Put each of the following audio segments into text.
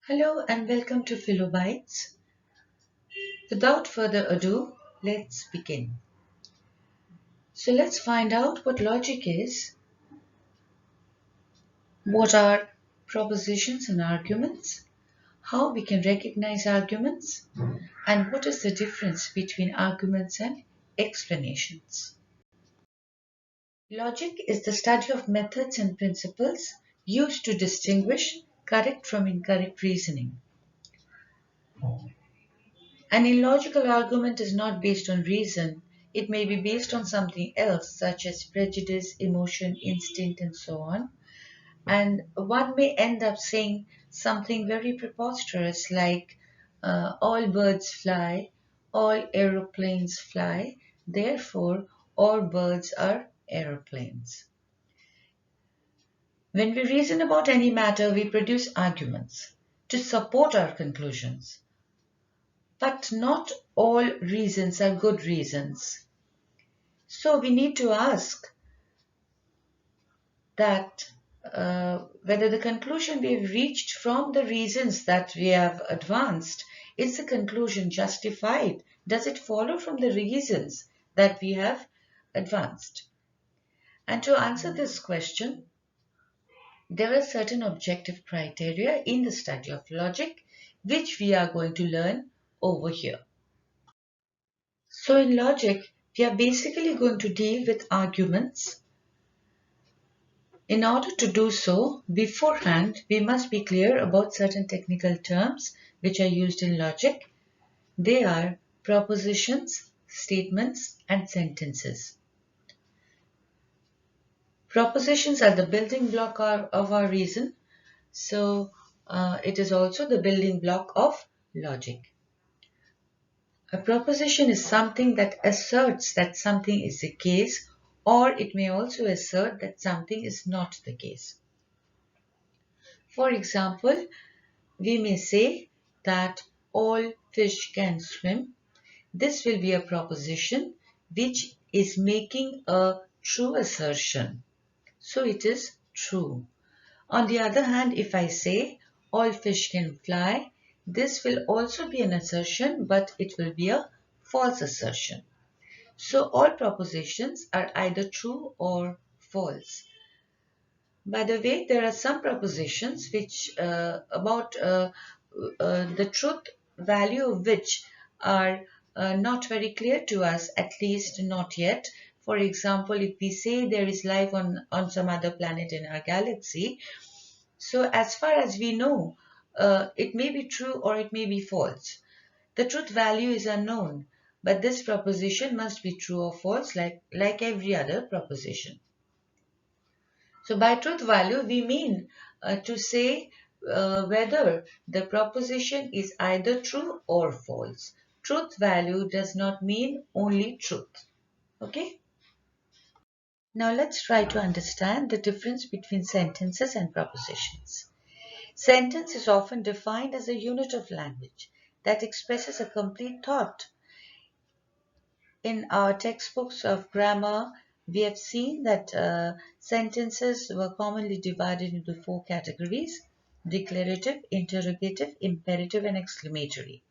Hello and welcome to Philobytes. Without further ado, let's begin. So let's find out what logic is, what are propositions and arguments, how we can recognize arguments, and what is the difference between arguments and explanations. Logic is the study of methods and principles used to distinguish correct from incorrect reasoning. An illogical argument is not based on reason. It may be based on something else, such as prejudice, emotion, instinct, and so on. And one may end up saying something very preposterous like, all birds fly, all aeroplanes fly, therefore, all birds are aeroplanes. When we reason about any matter, we produce arguments to support our conclusions. But not all reasons are good reasons. So we need to ask that whether the conclusion we have reached from the reasons that we have advanced, is the conclusion justified? Does it follow from the reasons that we have advanced? And to answer this question, there are certain objective criteria in the study of logic which we are going to learn over here. So in logic, we are basically going to deal with arguments. In order to do so, beforehand, we must be clear about certain technical terms which are used in logic. They are propositions, statements, and sentences. Propositions are the building block of our reason. So it is also the building block of logic. A proposition is something that asserts that something is the case, or it may also assert that something is not the case. For example, we may say that all fish can swim. This will be a proposition which is making a true assertion. So it is true. On the other hand, if I say all fish can fly, this will also be an assertion, but it will be a false assertion. So all propositions are either true or false. By the way, there are some propositions which about the truth value of which are not very clear to us, at least not yet. For example, if we say there is life on some other planet in our galaxy, so as far as we know, it may be true or it may be false. The truth value is unknown, but this proposition must be true or false like every other proposition. So by truth value, we mean to say whether the proposition is either true or false. Truth value does not mean only truth. Okay? Now let's try to understand the difference between sentences and propositions. Sentence is often defined as a unit of language that expresses a complete thought. In our textbooks of grammar, we have seen that sentences were commonly divided into 4 categories: declarative, interrogative, imperative, and exclamatory.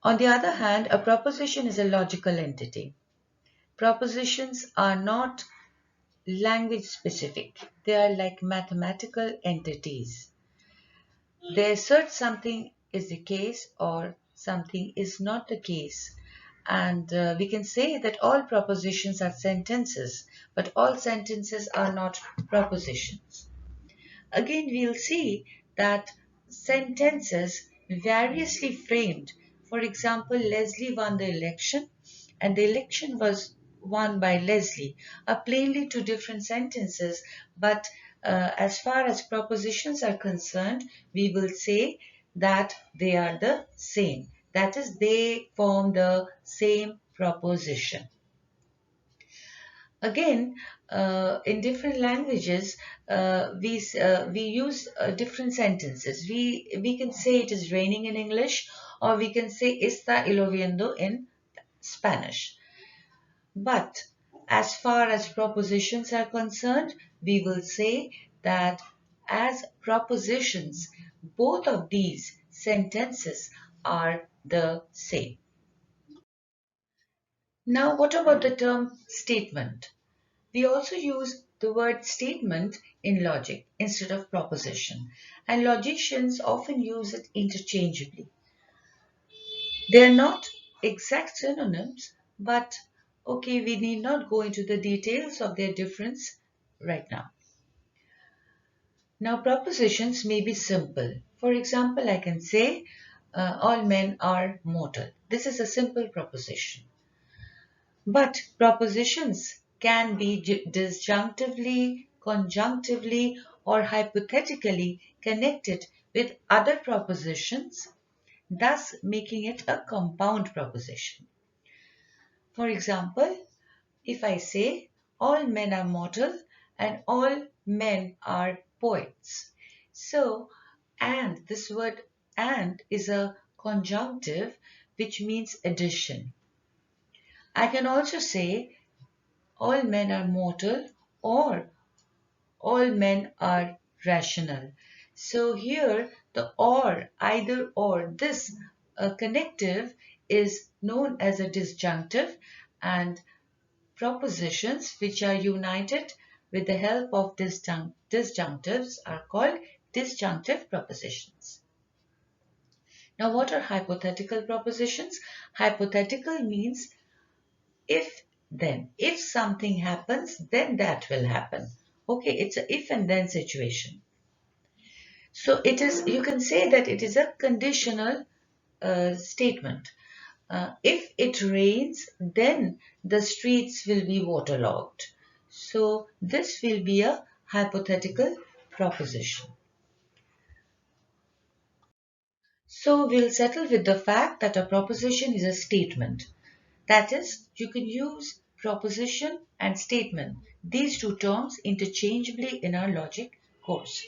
On the other hand, a proposition is a logical entity. Propositions are not language specific. They are like mathematical entities. They assert something is the case or something is not the case. And we can say that all propositions are sentences, but all sentences are not propositions. Again, we'll see that sentences variously framed. For example, Leslie won the election and the election was won by Leslie are plainly two different sentences, but as far as propositions are concerned, we will say that they are the same. That is, they form the same proposition. Again, in different languages, we use different sentences. We can say it is raining in English, or we can say está lloviendo in Spanish. But as far as propositions are concerned, we will say that as propositions, both of these sentences are the same. Now, what about the term statement? We also use the word statement in logic instead of proposition, and logicians often use it interchangeably. They are not exact synonyms, but okay, we need not go into the details of their difference right now. Now, propositions may be simple. For example, I can say, all men are mortal. This is a simple proposition. But propositions can be disjunctively, conjunctively, or hypothetically connected with other propositions, thus making it a compound proposition. For example, if I say all men are mortal and all men are poets. So, and this word and is a conjunctive which means addition. I can also say all men are mortal or all men are rational. So here the or, either or, this connective is known as a disjunctive, and propositions which are united with the help of disjunctives are called disjunctive propositions. Now, what are hypothetical propositions? Hypothetical means if then. If something happens, then that will happen. Okay, it's a if and then situation. So it is, you can say that it is a conditional statement. If it rains, then the streets will be waterlogged. So this will be a hypothetical proposition. So we'll settle with the fact that a proposition is a statement. That is, you can use proposition and statement, these two terms, interchangeably in our logic course.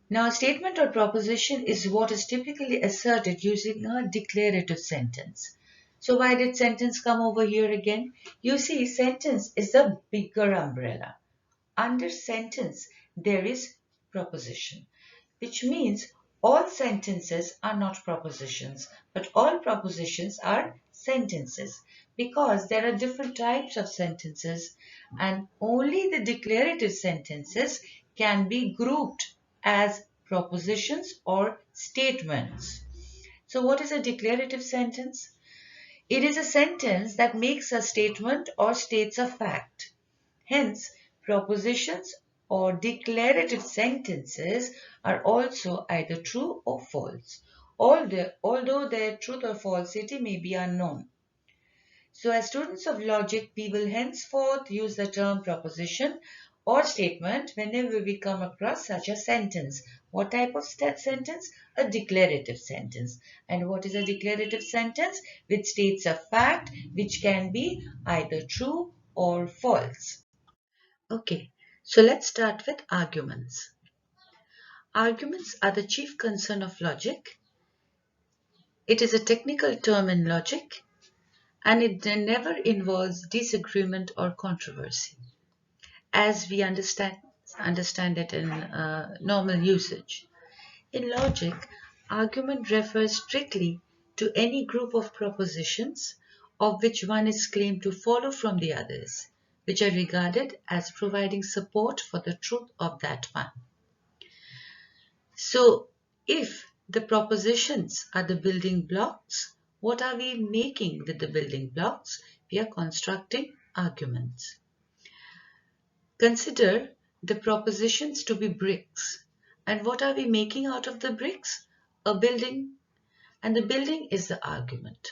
Now, a statement or proposition is what is typically asserted using a declarative sentence. So why did sentence come over here again? You see, sentence is a bigger umbrella. Under sentence, there is proposition, which means all sentences are not propositions, but all propositions are sentences, because there are different types of sentences and only the declarative sentences can be grouped as propositions or statements. So what is a declarative sentence? It is a sentence that makes a statement or states a fact. Hence, propositions or declarative sentences are also either true or false, although their truth or falsity may be unknown. So as students of logic, we will henceforth use the term proposition or statement whenever we come across such a sentence. What type of sentence? A declarative sentence. And what is a declarative sentence? Which states a fact which can be either true or false. Okay, so let's start with arguments. Arguments are the chief concern of logic. It is a technical term in logic, and it never involves disagreement or controversy, as we understand it in normal usage. In logic, argument refers strictly to any group of propositions of which one is claimed to follow from the others, which are regarded as providing support for the truth of that one. So, if the propositions are the building blocks, what are we making with the building blocks? We are constructing arguments. Consider the propositions to be bricks. And what are we making out of the bricks? A building. And the building is the argument.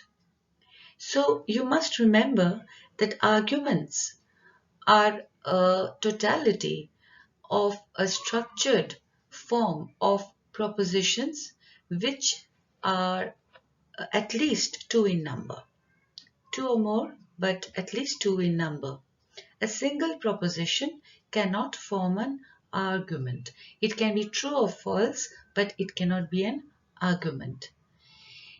So you must remember that arguments are a totality of a structured form of propositions which are at least two in number. Two or more, but at least two in number. A single proposition cannot form an argument. It can be true or false, but it cannot be an argument.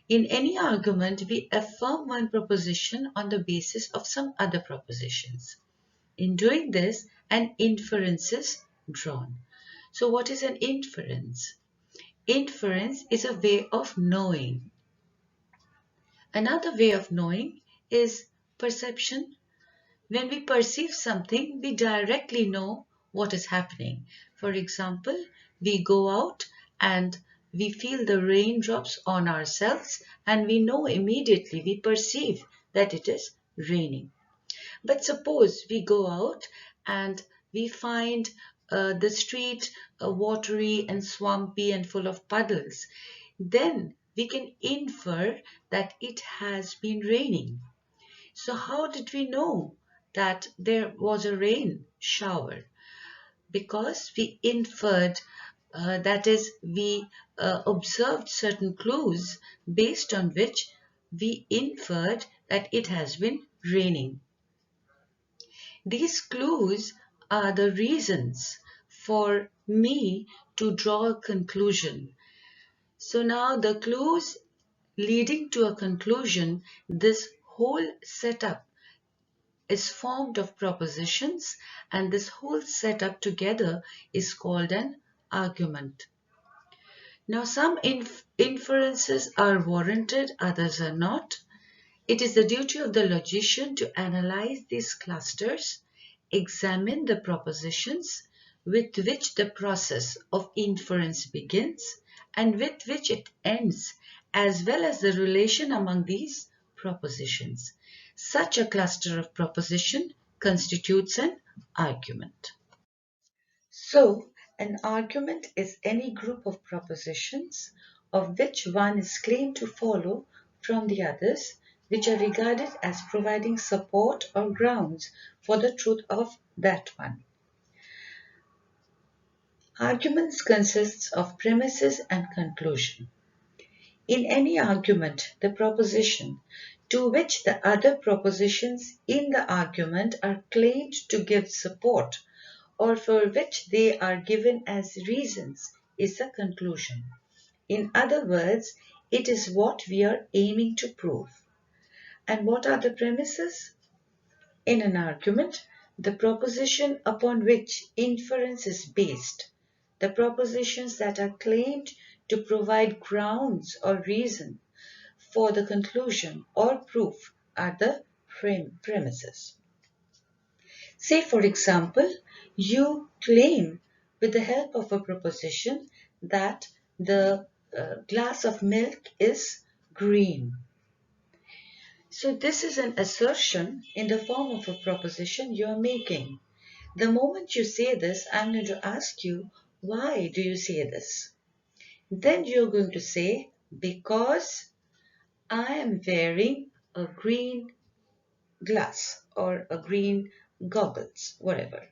In any argument, we affirm one proposition on the basis of some other propositions. In doing this, an inference is drawn. So what is an inference? Inference is a way of knowing. Another way of knowing is perception. When we perceive something, we directly know what is happening. For example, we go out and we feel the raindrops on ourselves and we know immediately, we perceive that it is raining. But suppose we go out and we find the street watery and swampy and full of puddles, then we can infer that it has been raining. So how did we know that there was a rain shower? Because we inferred, that is, we observed certain clues based on which we inferred that it has been raining. These clues are the reasons for me to draw a conclusion. So now the clues leading to a conclusion, this whole setup is formed of propositions, and this whole setup together is called an argument. Now some inferences are warranted, others are not. It is the duty of the logician to analyze these clusters, examine the propositions with which the process of inference begins and with which it ends, as well as the relation among these propositions. Such a cluster of proposition constitutes an argument. So, an argument is any group of propositions of which one is claimed to follow from the others, which are regarded as providing support or grounds for the truth of that one. Arguments consists of premises and conclusion. In any argument, the proposition to which the other propositions in the argument are claimed to give support, or for which they are given as reasons, is the conclusion. In other words, it is what we are aiming to prove. And what are the premises? In an argument, the proposition upon which inference is based, the propositions that are claimed to provide grounds or reason for the conclusion or proof, are the premises. Say, for example, you claim with the help of a proposition that the glass of milk is green. So this is an assertion in the form of a proposition you are making. The moment you say this, I'm going to ask you, why do you say this? Then you're going to say, because I am wearing a green glass or a green goggles, whatever.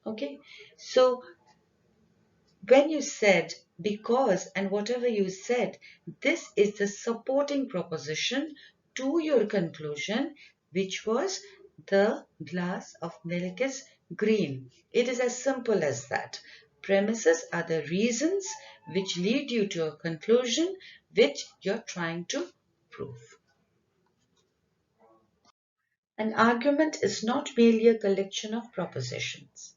Okay, so when you said because and whatever you said, this is the supporting proposition to your conclusion, which was the glass of milk is green. It is as simple as that. Premises are the reasons which lead you to a conclusion which you're trying to prove. An argument is not merely a collection of propositions.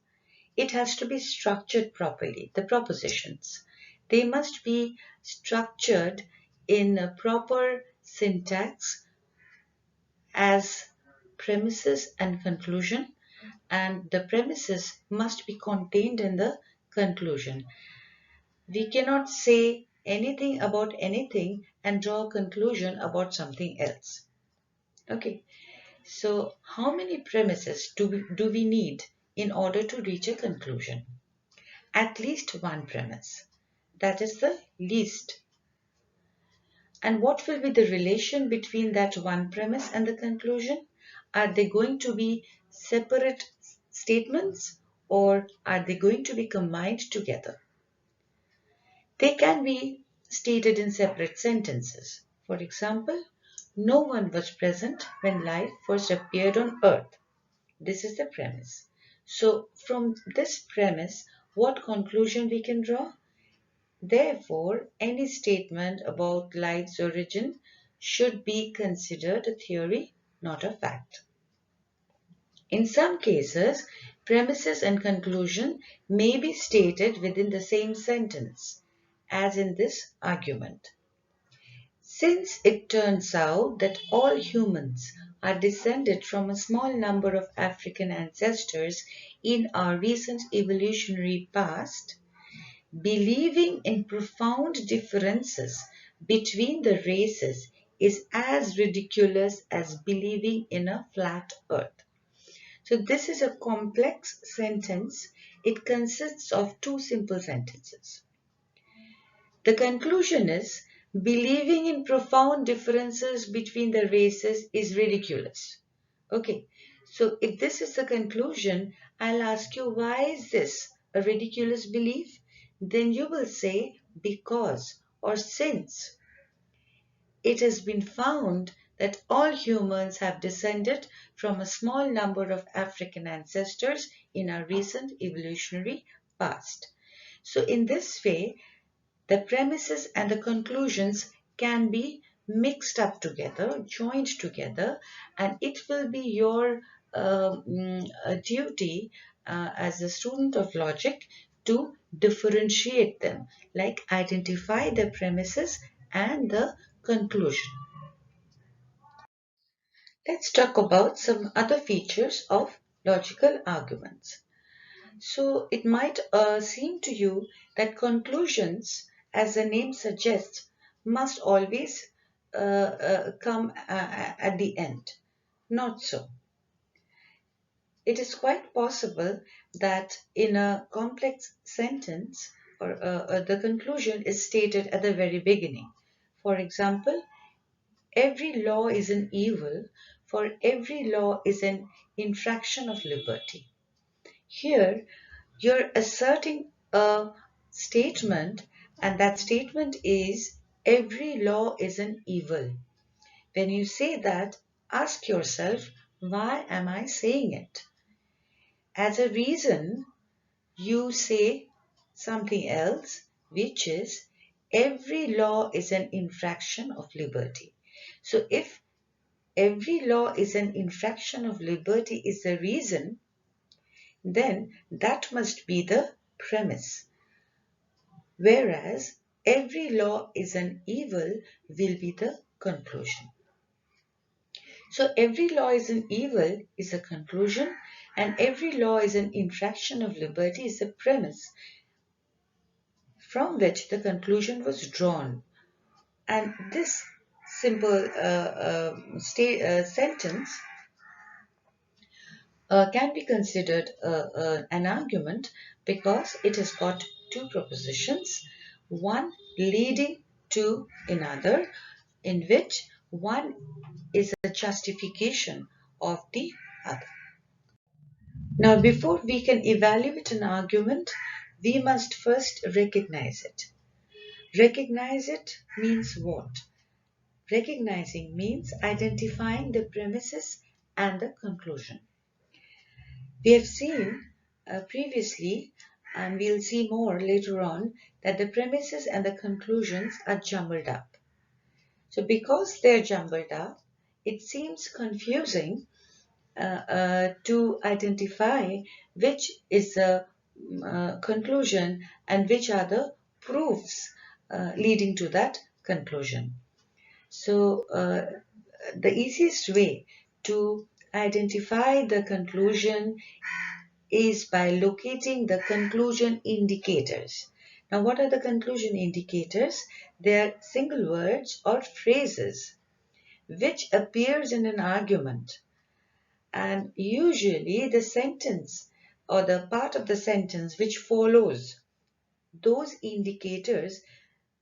It has to be structured properly, the propositions. They must be structured in a proper syntax as premises and conclusion, and the premises must be contained in the conclusion. We cannot say anything about anything and draw a conclusion about something else. Okay. So how many premises do we need in order to reach a conclusion? At least one premise. That is the least. And what will be the relation between that one premise and the conclusion? Are they going to be separate statements or are they going to be combined together? They can be stated in separate sentences. For example, no one was present when life first appeared on earth. This is the premise. So from this premise, what conclusion we can draw? Therefore, any statement about life's origin should be considered a theory, not a fact. In some cases, premises and conclusion may be stated within the same sentence, as in this argument. Since it turns out that all humans are descended from a small number of African ancestors in our recent evolutionary past, believing in profound differences between the races is as ridiculous as believing in a flat earth. So this is a complex sentence. It consists of two simple sentences. The conclusion is, believing in profound differences between the races is ridiculous. Okay, so if this is the conclusion, I'll ask you, why is this a ridiculous belief? Then you will say, because or since. It has been found that all humans have descended from a small number of African ancestors in our recent evolutionary past. So in this way, the premises and the conclusions can be mixed up together, joined together, and it will be your duty as a student of logic to differentiate them, like identify the premises and the conclusion. Let's talk about some other features of logical arguments. So it might seem to you that conclusions, as the name suggests, must always come at the end. Not so. It is quite possible that in a complex sentence, or the conclusion is stated at the very beginning. For example, every law is an evil, for every law is an infraction of liberty. Here, you're asserting a statement, and that statement is, every law is an evil. When you say that, ask yourself, why am I saying it? As a reason, you say something else, which is, every law is an infraction of liberty. So if every law is an infraction of liberty is the reason, then that must be the premise. Whereas every law is an evil will be the conclusion. So every law is an evil is a conclusion, and every law is an infraction of liberty is the premise from which the conclusion was drawn. And this simple sentence can be considered an argument because it has got two propositions, one leading to another, in which one is a justification of the other. Now, before we can evaluate an argument, we must first recognize it. Recognize it means what? Recognizing means identifying the premises and the conclusion. We have seen previously, and we'll see more later on, that the premises and the conclusions are jumbled up. So because they're jumbled up, it seems confusing to identify which is the conclusion and which are the proofs leading to that conclusion. So the easiest way to identify the conclusion is by locating the conclusion indicators. Now, what are the conclusion indicators? They are single words or phrases which appears in an argument, and usually the sentence or the part of the sentence which follows those indicators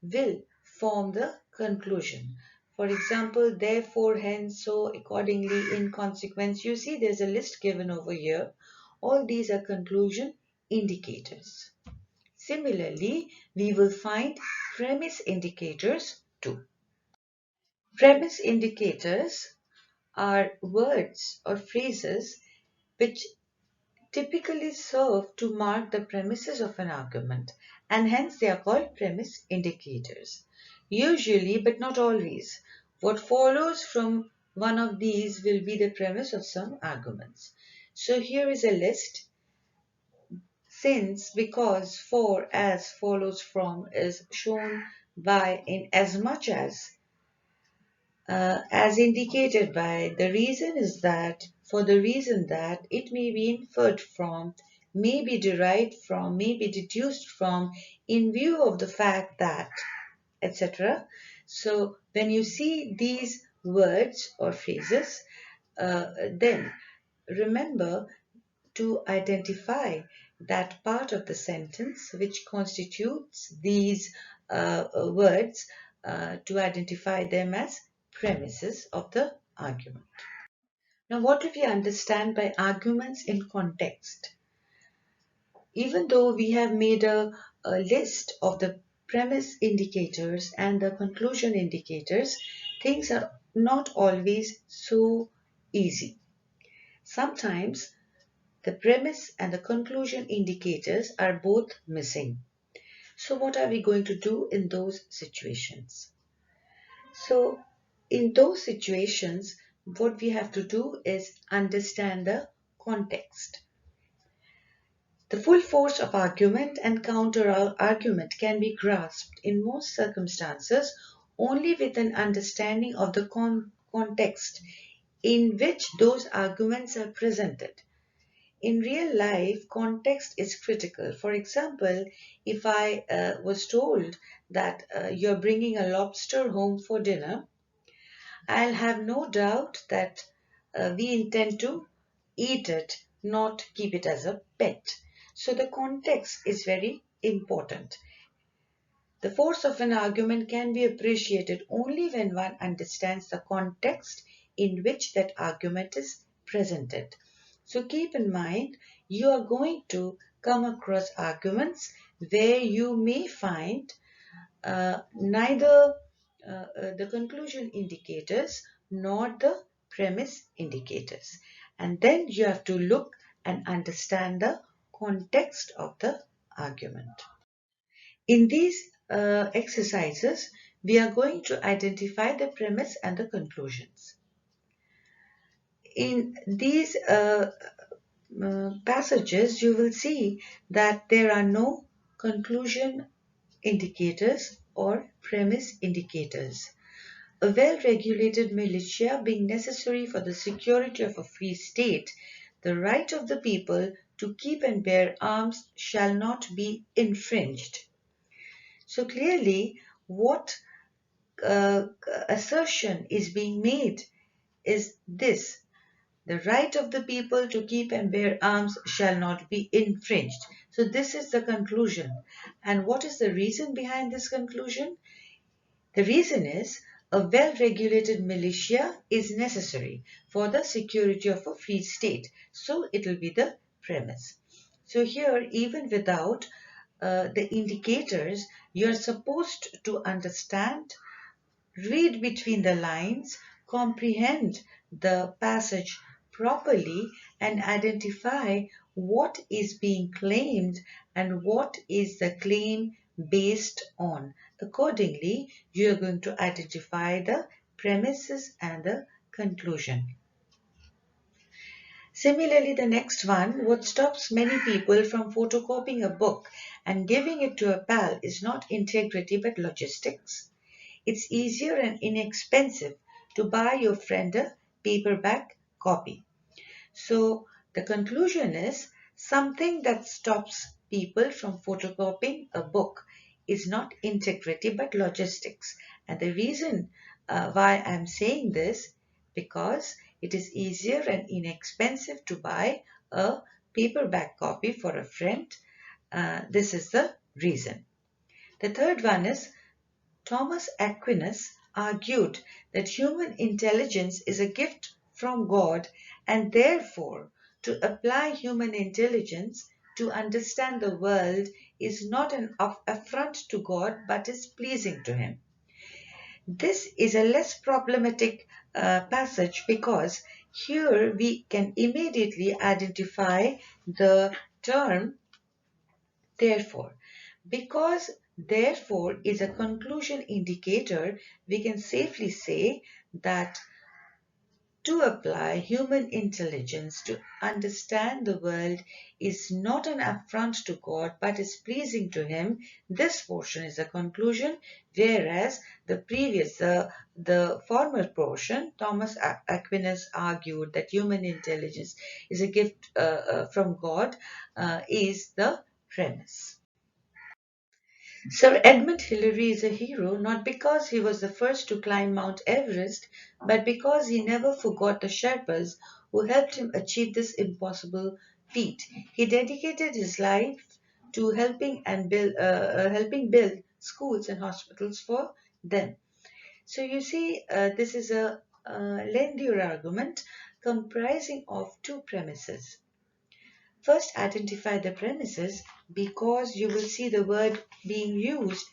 will form the conclusion. For example, therefore, hence, so, accordingly, in consequence. You see there's a list given over here. All these are conclusion indicators. Similarly, we will find premise indicators too. Premise indicators are words or phrases which typically serve to mark the premises of an argument, and hence they are called premise indicators. Usually, but not always, what follows from one of these will be the premise of some arguments. So here is a list. since, because, for, as, follows from is shown by, in, as much as indicated by. The reason is that, for the reason that, it may be inferred from, may be derived from, may be deduced from, in view of the fact that, etc. So when you see these words or phrases, then remember to identify that part of the sentence which constitutes these words, to identify them as premises of the argument. Now, what do we understand by arguments in context? Even though we have made a list of the premise indicators and the conclusion indicators, things are not always so easy. Sometimes the premise and the conclusion indicators are both missing. So what are we going to do in those situations? So in those situations, what we have to do is understand the context. The full force of argument and counter-argument can be grasped in most circumstances only with an understanding of the context in which those arguments are presented. In real life, context is critical. For example, if I was told that you're bringing a lobster home for dinner, I'll have no doubt that we intend to eat it, not keep it as a pet. So the context is very important. The force of an argument can be appreciated only when one understands the context in which that argument is presented. So keep in mind, you are going to come across arguments where you may find neither the conclusion indicators nor the premise indicators. And then you have to look and understand the context of the argument. In these exercises, we are going to identify the premise and the conclusions. In these passages, you will see that there are no conclusion indicators or premise indicators. A well-regulated militia being necessary for the security of a free state, the right of the people to keep and bear arms shall not be infringed. So clearly, what assertion is being made is this: the right of the people to keep and bear arms shall not be infringed. So this is the conclusion. And what is the reason behind this conclusion? The reason is a well-regulated militia is necessary for the security of a free state. So it will be the premise. So here, even without the indicators, you are supposed to understand, read between the lines, comprehend the passage properly, and identify what is being claimed and what is the claim based on. Accordingly, you are going to identify the premises and the conclusion. Similarly, the next one, what stops many people from photocopying a book and giving it to a pal is not integrity but logistics. It's easier and inexpensive to buy your friend a paperback copy. So the conclusion is, something that stops people from photocopying a book is not integrity but logistics. And the reason why I'm saying this, because it is easier and inexpensive to buy a paperback copy for a friend. This is the reason. The third one is, Thomas Aquinas argued that human intelligence is a gift from God, and therefore to apply human intelligence to understand the world is not an affront to God but is pleasing to Him. This is a less problematic passage because here we can immediately identify the term therefore. Because therefore is a conclusion indicator, we can safely say that To apply human intelligence to understand the world is not an affront to God but is pleasing to Him. This portion is a conclusion, whereas the former portion, Thomas Aquinas argued that human intelligence is a gift from God, is the premise. Sir Edmund Hillary is a hero not because he was the first to climb Mount Everest, but because he never forgot the Sherpas who helped him achieve this impossible feat. He dedicated his life to helping build schools and hospitals for them. So you see, this is a lengthier argument comprising of two premises. First, identify the premises because you will see the word being used.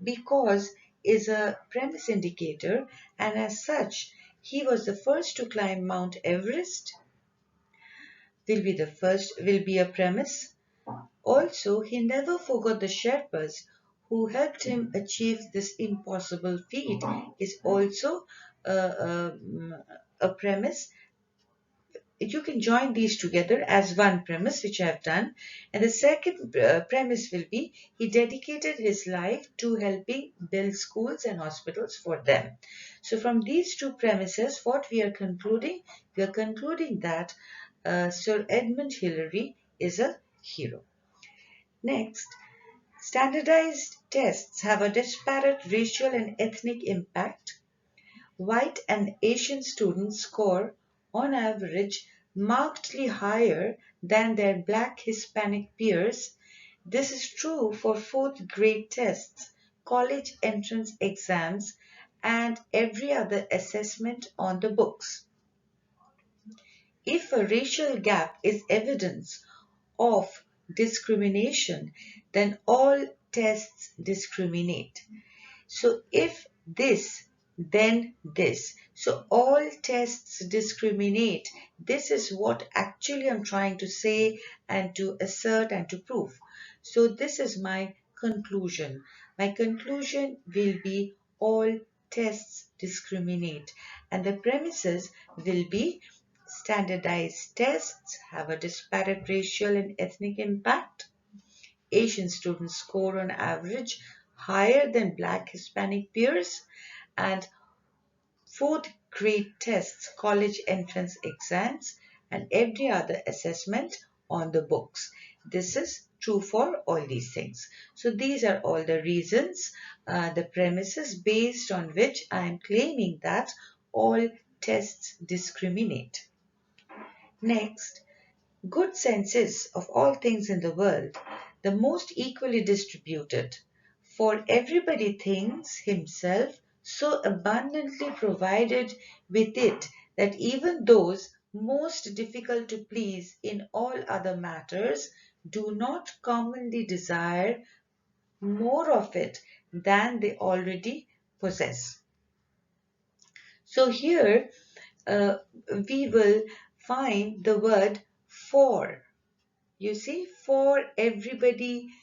Because is a premise indicator, and as such, he was the first to climb Mount Everest. Will be a premise. Also, he never forgot the Sherpas who helped him achieve this impossible feat. Is also a premise. You can join these together as one premise, which I have done. And the second premise will be he dedicated his life to helping build schools and hospitals for them. So from these two premises, what we are concluding? We are concluding that Sir Edmund Hillary is a hero. Next, standardized tests have a disparate racial and ethnic impact. White and Asian students score, on average, markedly higher than their black Hispanic peers. This is true for fourth grade tests, college entrance exams, and every other assessment on the books. If a racial gap is evidence of discrimination, then all tests discriminate. So if this, then this. So all tests discriminate. This is what actually I'm trying to say and to assert and to prove. So this is my conclusion. My conclusion will be all tests discriminate. And the premises will be standardized tests have a disparate racial and ethnic impact. Asian students score on average higher than black Hispanic peers, and fourth grade tests, college entrance exams, and every other assessment on the books. This is true for all these things. So these are all the reasons, the premises based on which I am claiming that all tests discriminate. Next, good sense is, of all things in the world, the most equally distributed. For everybody thinks himself so abundantly provided with it that even those most difficult to please in all other matters do not commonly desire more of it than they already possess. So here we will find the word for. You see, for everybody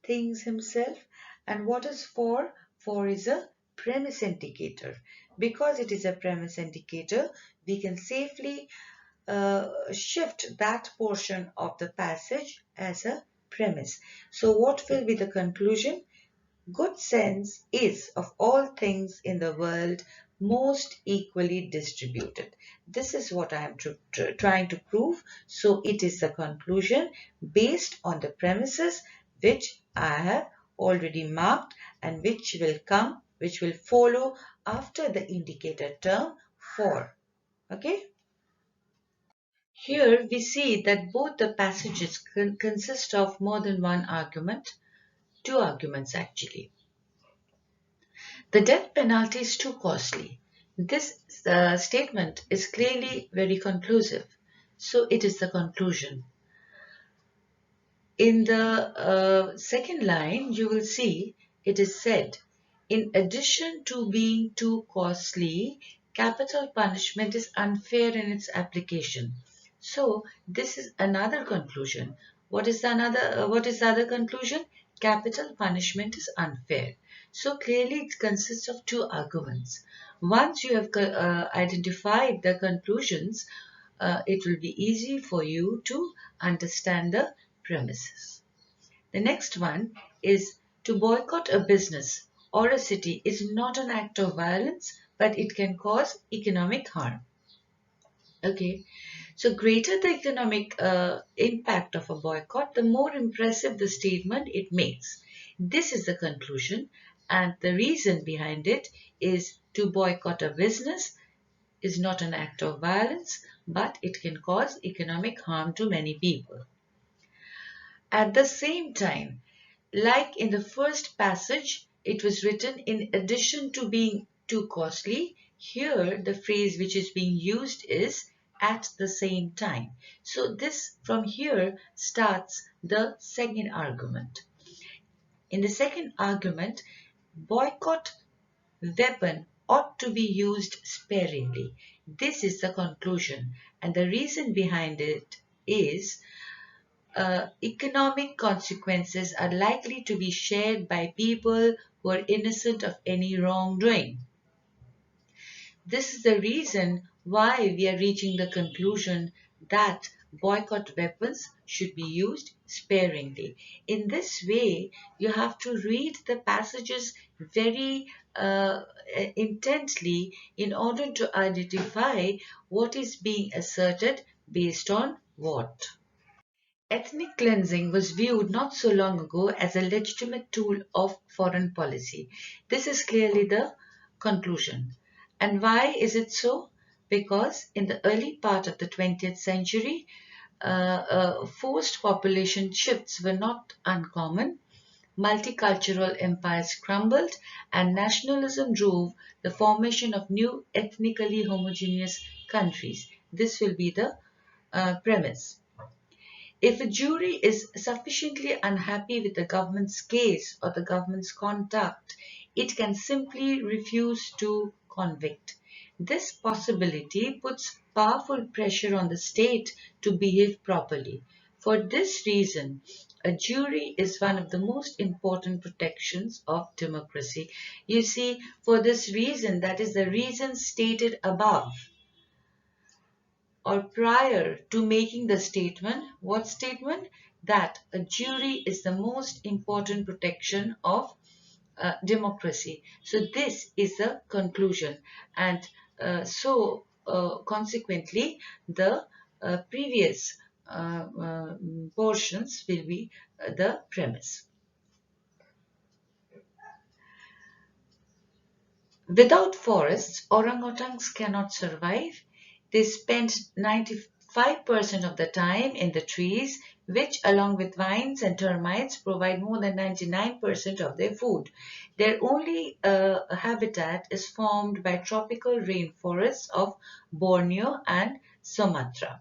thinks himself. And what is for? For is a premise indicator. Because it is a premise indicator, we can safely shift that portion of the passage as a premise. So what will be the conclusion? Good sense is, of all things in the world, most equally distributed. This is what I am trying to prove. So it is the conclusion based on the premises which I have already marked and which will follow after the indicator term for. Okay. Here we see that both the passages consist of more than one argument, two arguments actually. The death penalty is too costly. This statement is clearly very conclusive. So it is the conclusion. In the second line, you will see it is said, in addition to being too costly, capital punishment is unfair in its application. So this is another conclusion. What is the other conclusion? Capital punishment is unfair. So clearly it consists of two arguments. Once you have identified the conclusions, it will be easy for you to understand the premises. The next one is to boycott a business or a city is not an act of violence, but it can cause economic harm. Okay, so greater the economic impact of a boycott, the more impressive the statement it makes. This is the conclusion, and the reason behind it is to boycott a business is not an act of violence, but it can cause economic harm to many people. At the same time, like in the first passage, it was written in addition to being too costly. Here, the phrase which is being used is at the same time. So this from here starts the second argument. In the second argument, boycott weapon ought to be used sparingly. This is the conclusion, and the reason behind it is economic consequences are likely to be shared by people who are innocent of any wrongdoing. This is the reason why we are reaching the conclusion that boycott weapons should be used sparingly. In this way, you have to read the passages very intently in order to identify what is being asserted based on what. Ethnic cleansing was viewed not so long ago as a legitimate tool of foreign policy. This is clearly the conclusion. And why is it so? Because in the early part of the 20th century, forced population shifts were not uncommon. Multicultural empires crumbled, and nationalism drove the formation of new ethnically homogeneous countries. This will be the premise. If a jury is sufficiently unhappy with the government's case or the government's conduct, it can simply refuse to convict. This possibility puts powerful pressure on the state to behave properly. For this reason, a jury is one of the most important protections of democracy. You see, for this reason, that is the reason stated above, or prior to making the statement, what statement? That a jury is the most important protection of democracy. So this is the conclusion, and consequently the previous portions will be the premise. Without forests, orangutans cannot survive. They spend 95% of the time in the trees, which along with vines and termites provide more than 99% of their food. Their only habitat is formed by tropical rainforests of Borneo and Sumatra.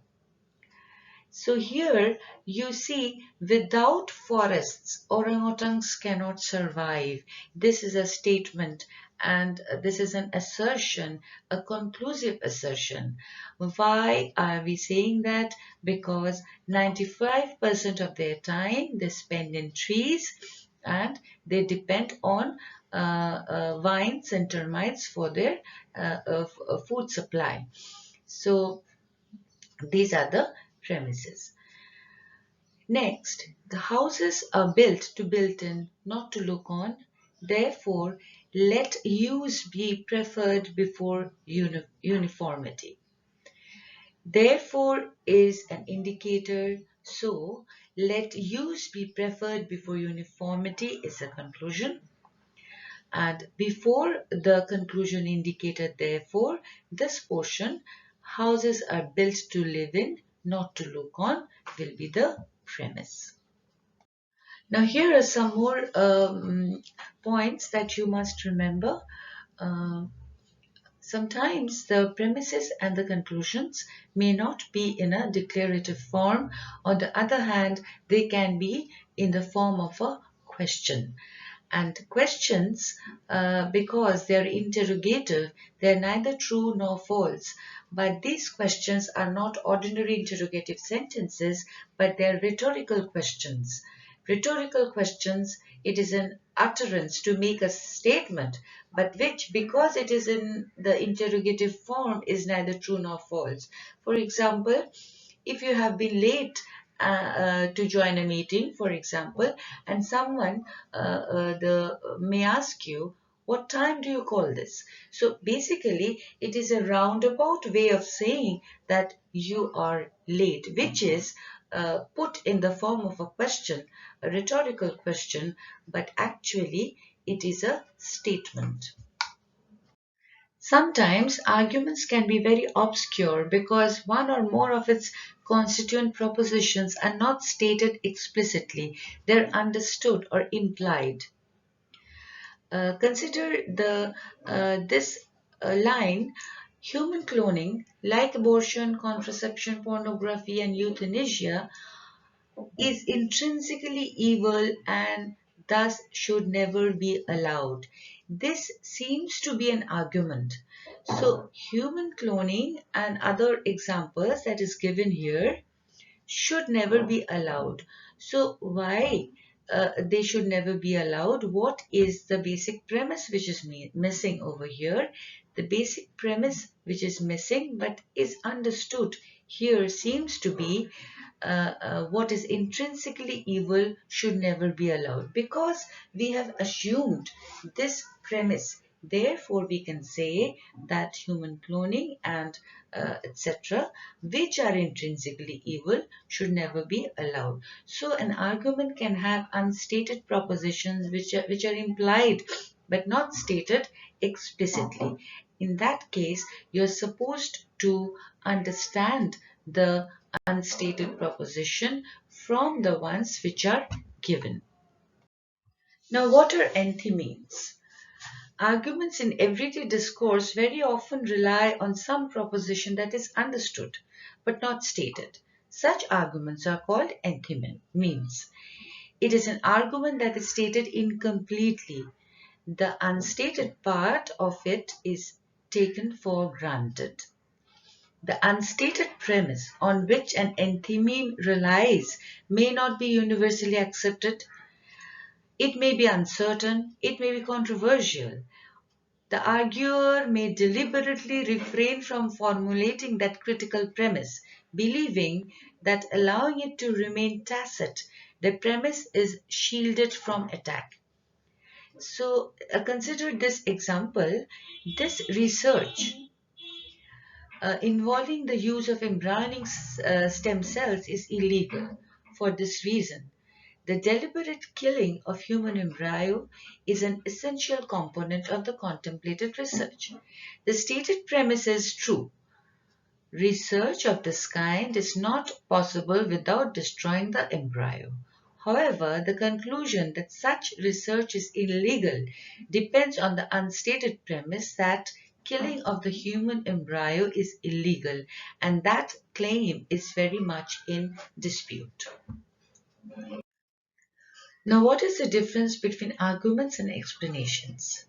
So here you see, without forests, orangutans cannot survive. This is a statement, and this is an assertion, a conclusive assertion. Why are we saying that? Because 95% of their time they spend in trees, and they depend on vines and termites for their food supply. So these are the premises. Next, the houses are built to build in, not to look on. Therefore, let use be preferred before uniformity. Therefore is an indicator, so let use be preferred before uniformity is a conclusion. And before the conclusion indicated, therefore, this portion, houses are built to live in, not to look on, will be the premise. Now, here are some more points that you must remember. Uh, Sometimes the premises and the conclusions may not be in a declarative form. On the other hand, they can be in the form of a question. And questions, because they are interrogative, they are neither true nor false. But these questions are not ordinary interrogative sentences, but they are rhetorical questions. Rhetorical questions, it is an utterance to make a statement, but which, because it is in the interrogative form, is neither true nor false. For example, if you have been late to join a meeting, for example, and someone may ask you, what time do you call this? So basically, it is a roundabout way of saying that you are late, which is put in the form of a question, a rhetorical question, but actually it is a statement. Sometimes arguments can be very obscure because one or more of its constituent propositions are not stated explicitly, they're understood or implied. Consider this line: human cloning, like abortion, contraception, pornography, and euthanasia, is intrinsically evil and thus should never be allowed. This seems to be an argument. So, human cloning and other examples that is given here should never be allowed. So, why they should never be allowed? What is the basic premise which is missing over here? The basic premise which is missing but is understood here seems to be what is intrinsically evil should never be allowed, because we have assumed this premise. Therefore, we can say that human cloning and etc., which are intrinsically evil, should never be allowed. So, an argument can have unstated propositions which are implied but not stated explicitly. In that case, you're supposed to understand the unstated proposition from the ones which are given. Now, what are enthymemes? Arguments in everyday discourse very often rely on some proposition that is understood but not stated. Such arguments are called enthymemes. It is an argument that is stated incompletely. The unstated part of it is taken for granted. The unstated premise on which an enthymeme relies may not be universally accepted. It may be uncertain, it may be controversial. The arguer may deliberately refrain from formulating that critical premise, believing that allowing it to remain tacit, the premise is shielded from attack. So consider this example. This research involving the use of embryonic stem cells is illegal for this reason. The deliberate killing of human embryo is an essential component of the contemplated research. The stated premise is true. Research of this kind is not possible without destroying the embryo. However, the conclusion that such research is illegal depends on the unstated premise that killing of the human embryo is illegal, and that claim is very much in dispute. Now, what is the difference between arguments and explanations?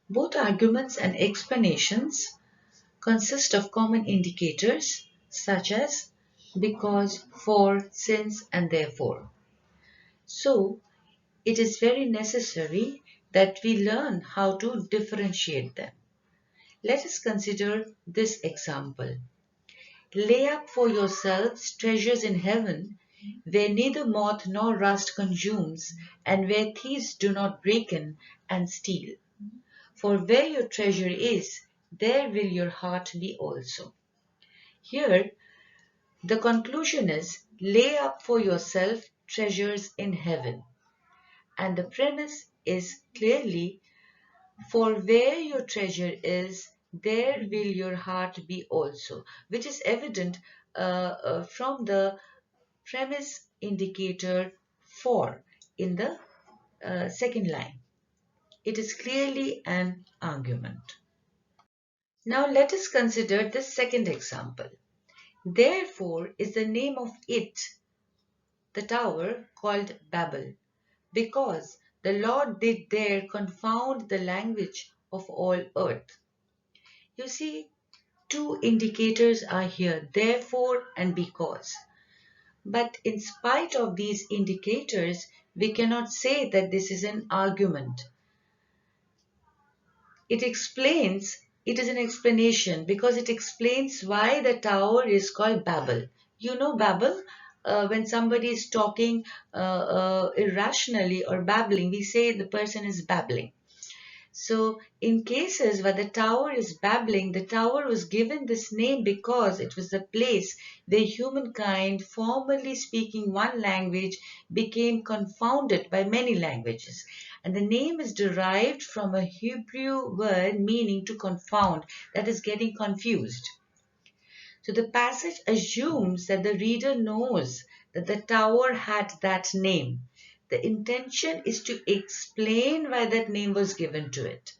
Both arguments and explanations consist of common indicators such as because, for, since, and therefore. So, it is very necessary that we learn how to differentiate them. Let us consider this example. Lay up for yourselves treasures in heaven, where neither moth nor rust consumes, and where thieves do not break in and steal. For where your treasure is, there will your heart be also. Here, the conclusion is lay up for yourself treasures in heaven. And the premise is clearly, for where your treasure is, there will your heart be also, which is evident from the premise indicator for in the second line. It is clearly an argument. Now let us consider the second example. Therefore is the name of it, the tower, called Babel, because the Lord did there confound the language of all earth. You see, two indicators are here, therefore and because. But in spite of these indicators, we cannot say that this is an argument. It explains, it is an explanation because it explains why the tower is called Babel. You know Babel? When somebody is talking irrationally or babbling, we say the person is babbling. So in cases where the tower is babbling, the tower was given this name because it was the place where humankind, formerly speaking one language, became confounded by many languages. And the name is derived from a Hebrew word meaning to confound, that is getting confused. So the passage assumes that the reader knows that the tower had that name. The intention is to explain why that name was given to it.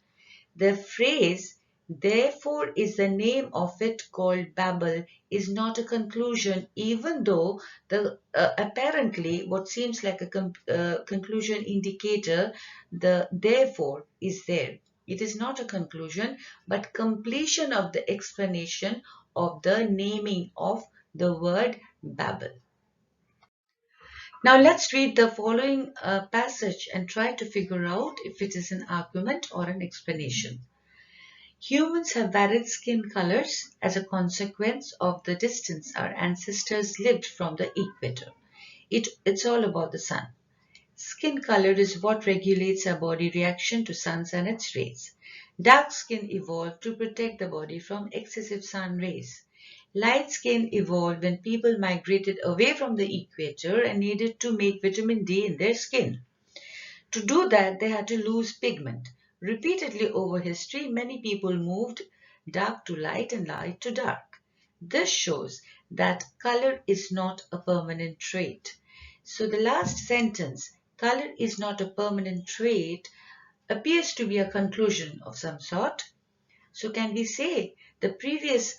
The phrase, therefore is the name of it called Babel, is not a conclusion, even though the apparently what seems like a conclusion indicator, the therefore is there. It is not a conclusion, but completion of the explanation of the naming of the word Babel. Now let's read the following passage and try to figure out if it is an argument or an explanation. Humans have varied skin colors as a consequence of the distance our ancestors lived from the equator. It's all about the sun. Skin color is what regulates our body reaction to suns and its rays. Dark skin evolved to protect the body from excessive sun rays. Light skin evolved when people migrated away from the equator and needed to make vitamin D in their skin. To do that, they had to lose pigment. Repeatedly over history, many people moved dark to light and light to dark. This shows that color is not a permanent trait. So the last sentence, color is not a permanent trait, appears to be a conclusion of some sort. So can we say the previous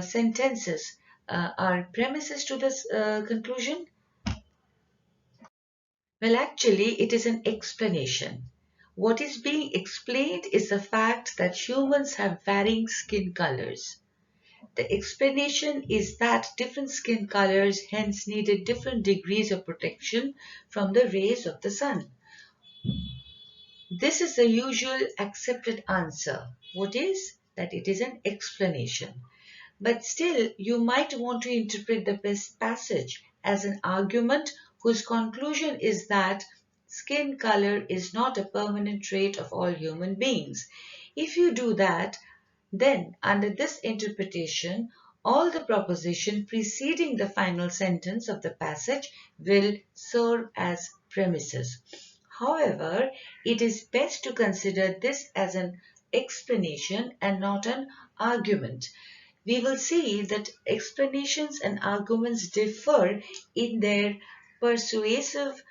sentences are premises to this conclusion? Well, actually, it is an explanation. What is being explained is the fact that humans have varying skin colors. The explanation is that different skin colors hence needed different degrees of protection from the rays of the sun. This is the usual accepted answer. What is? That it is an explanation. But still, you might want to interpret the passage as an argument whose conclusion is that skin color is not a permanent trait of all human beings. If you do that, then under this interpretation, all the proposition preceding the final sentence of the passage will serve as premises. However, it is best to consider this as an explanation and not an argument. We will see that explanations and arguments differ in their persuasive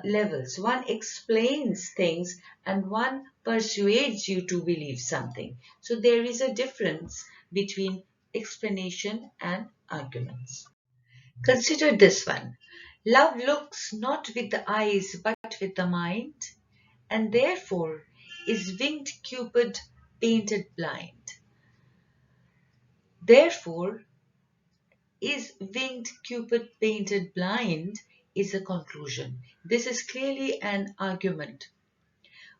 levels. One explains things and one persuades you to believe something. So there is a difference between explanation and arguments. Consider this one. Love looks not with the eyes but with the mind, and therefore is winged Cupid painted blind. Therefore, is winged Cupid painted blind is a conclusion. This is clearly an argument.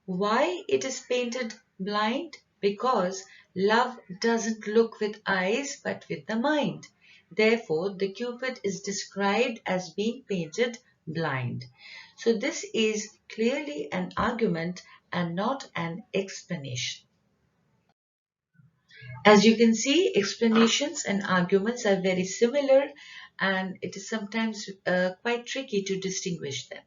Why it is painted blind? Because love doesn't look with eyes but with the mind. Therefore, the Cupid is described as being painted blind. So this is clearly an argument and not an explanation. As you can see, explanations and arguments are very similar and it is sometimes quite tricky to distinguish them.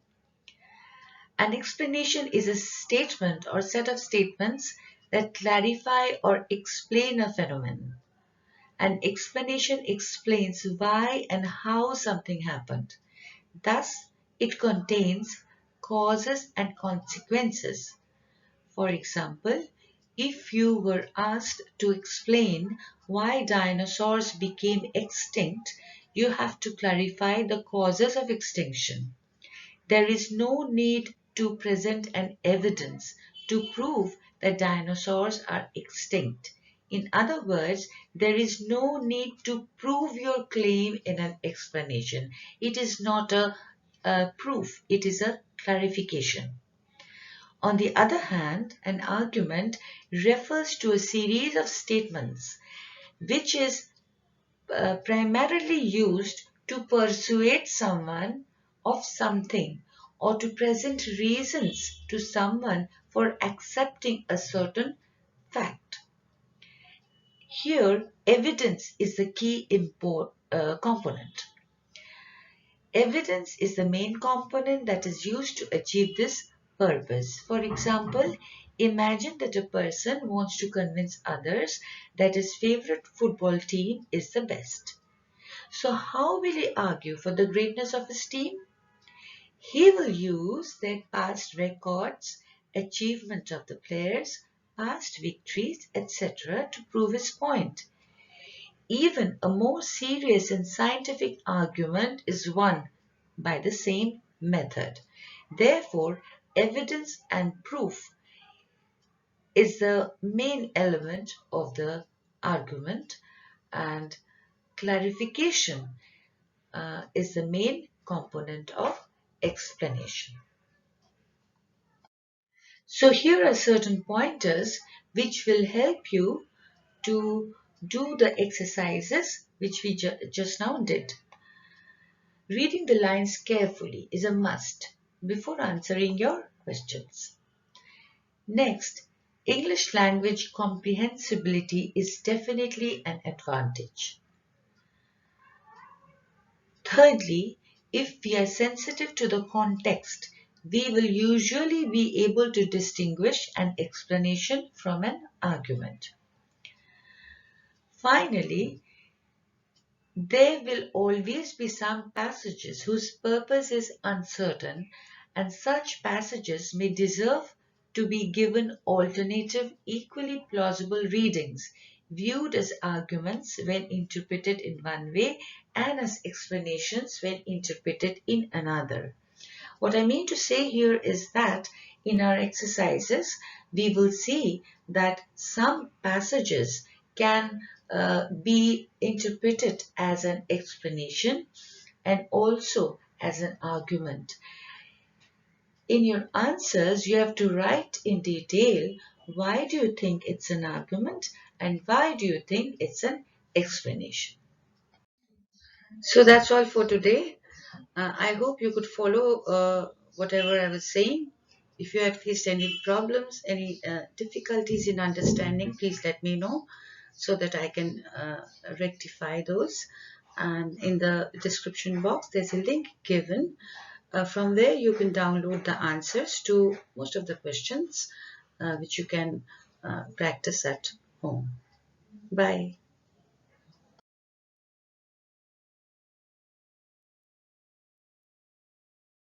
An explanation is a statement or set of statements that clarify or explain a phenomenon. An explanation explains why and how something happened. Thus, it contains causes and consequences. For example, if you were asked to explain why dinosaurs became extinct, you have to clarify the causes of extinction. There is no need to present an evidence to prove that dinosaurs are extinct. In other words, there is no need to prove your claim in an explanation. It is not a proof, it is a clarification. On the other hand, an argument refers to a series of statements which is primarily used to persuade someone of something or to present reasons to someone for accepting a certain fact. Here, evidence is the key component. Evidence is the main component that is used to achieve this purpose. For example, imagine that a person wants to convince others that his favorite football team is the best. So how will he argue for the greatness of his team? He will use their past records, achievement of the players, past victories, etc. to prove his point. Even a more serious and scientific argument is won by the same method. Therefore, evidence and proof is the main element of the argument, and clarification is the main component of explanation. So here are certain pointers which will help you to do the exercises which we just now did. Reading the lines carefully is a must before answering your questions. Next, English language comprehensibility is definitely an advantage. Thirdly, if we are sensitive to the context, we will usually be able to distinguish an explanation from an argument. Finally, there will always be some passages whose purpose is uncertain, and such passages may deserve to be given alternative, equally plausible readings, viewed as arguments when interpreted in one way and as explanations when interpreted in another. What I mean to say here is that in our exercises, we will see that some passages can be interpreted as an explanation and also as an argument. In your answers, you have to write in detail why do you think it's an argument and why do you think it's an explanation. So that's all for today. I hope you could follow whatever I was saying. If you have faced any problems, any difficulties in understanding, please let me know so that I can rectify those. And in the description box, there's a link given. From there, you can download the answers to most of the questions which you can practice at home. Bye.